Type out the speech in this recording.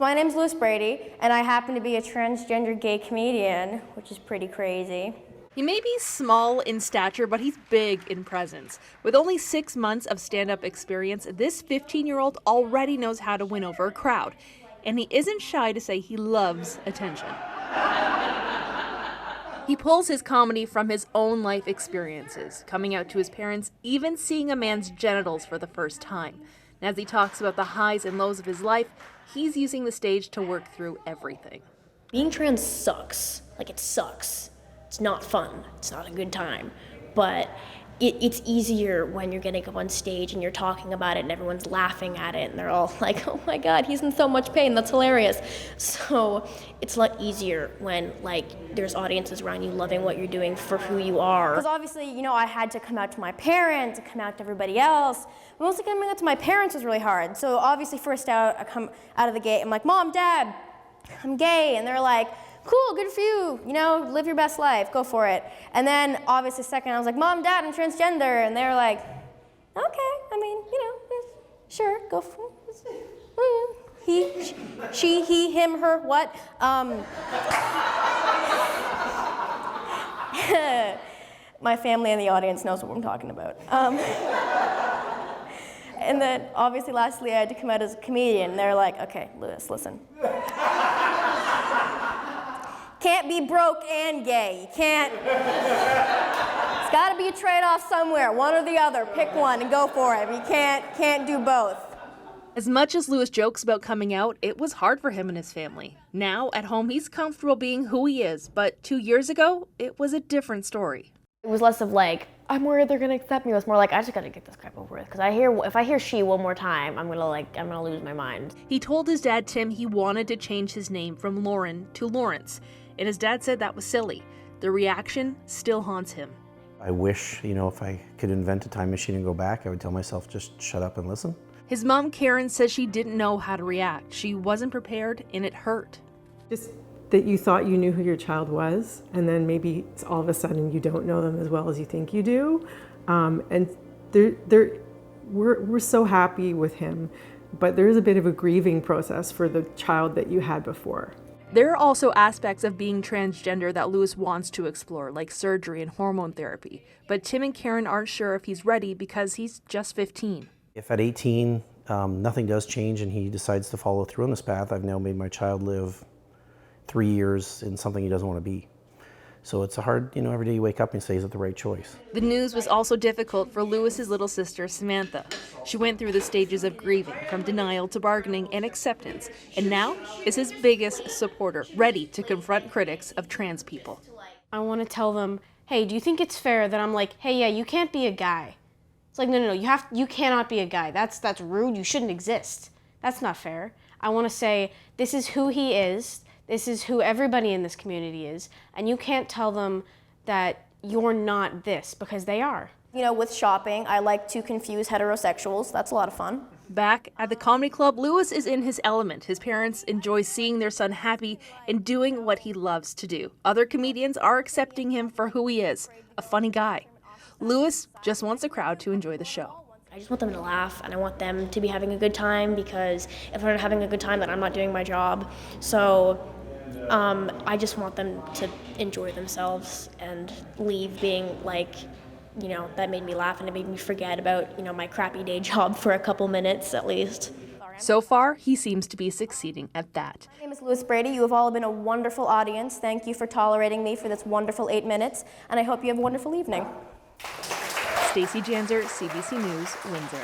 My name's Louis Brady, and I happen to be a transgender gay comedian, which is pretty crazy. He may be small in stature, but he's big in presence. With only 6 months of stand-up experience, this 15-year-old already knows how to win over a crowd. And he isn't shy to say he loves attention. He pulls his comedy from his own life experiences, coming out to his parents, even seeing a man's genitals for the first time. And as he talks about the highs and lows of his life, he's using the stage to work through everything. Being trans sucks. Like, it sucks. It's not fun. It's not a good time. But it's easier when you're getting up on stage and you're talking about it and everyone's laughing at it and they're all like, oh my God, he's in so much pain, that's hilarious. So it's a lot easier when, like, there's audiences around you loving what you're doing for who you are. Because obviously, I had to come out to my parents, to come out to everybody else. But mostly coming out to my parents was really hard. So obviously first out, I come out of the gate, I'm like, Mom, Dad, I'm gay. And they're like, cool, good for you, live your best life, go for it. And then obviously second, I was like, Mom, Dad, I'm transgender. And they were like, okay, sure, go for it. He, she, he, him, her, what? My family and the audience knows what I'm talking about. And then obviously lastly, I had to come out as a comedian. They're like, okay, Louis, listen. Can't be broke and gay. You can't. It's got to be a trade-off somewhere, one or the other. Pick one and go for it. You can't do both. As much as Louis jokes about coming out, it was hard for him and his family. Now, at home, he's comfortable being who he is, but 2 years ago, it was a different story. It was less of like, I'm worried they're gonna accept me. It was more like, I just gotta get this crap over with. Because if I hear she one more time, I'm gonna lose my mind. He told his dad, Tim, he wanted to change his name from Lauren to Lawrence. And his dad said that was silly. The reaction still haunts him. I wish, if I could invent a time machine and go back, I would tell myself, just shut up and listen. His mom, Karen, says she didn't know how to react. She wasn't prepared, and it hurt. Just that you thought you knew who your child was, and then maybe all of a sudden you don't know them as well as you think you do. And we're so happy with him, but there is a bit of a grieving process for the child that you had before. There are also aspects of being transgender that Louis wants to explore, like surgery and hormone therapy. But Tim and Karen aren't sure if he's ready because he's just 15. If at 18 nothing does change and he decides to follow through on this path, I've now made my child live 3 years in something he doesn't want to be. So it's a hard, every day you wake up and say, is it the right choice? The news was also difficult for Louis's little sister, Samantha. She went through the stages of grieving, from denial to bargaining and acceptance, and now is his biggest supporter, ready to confront critics of trans people. I want to tell them, hey, do you think it's fair that I'm like, hey, yeah, you can't be a guy? It's like, no, you cannot be a guy. That's rude. You shouldn't exist. That's not fair. I want to say, this is who he is. This is who everybody in this community is, and you can't tell them that you're not this, because they are. With shopping, I like to confuse heterosexuals. That's a lot of fun. Back at the comedy club, Louis is in his element. His parents enjoy seeing their son happy and doing what he loves to do. Other comedians are accepting him for who he is, a funny guy. Louis just wants the crowd to enjoy the show. I just want them to laugh, and I want them to be having a good time, because if they're not having a good time, then I'm not doing my job. So I just want them to enjoy themselves and leave being like, that made me laugh and it made me forget about, my crappy day job for a couple minutes at least. So far, he seems to be succeeding at that. My name is Louis Brady. You have all been a wonderful audience. Thank you for tolerating me for this wonderful 8 minutes, and I hope you have a wonderful evening. Stacey Janzer, CBC News, Windsor.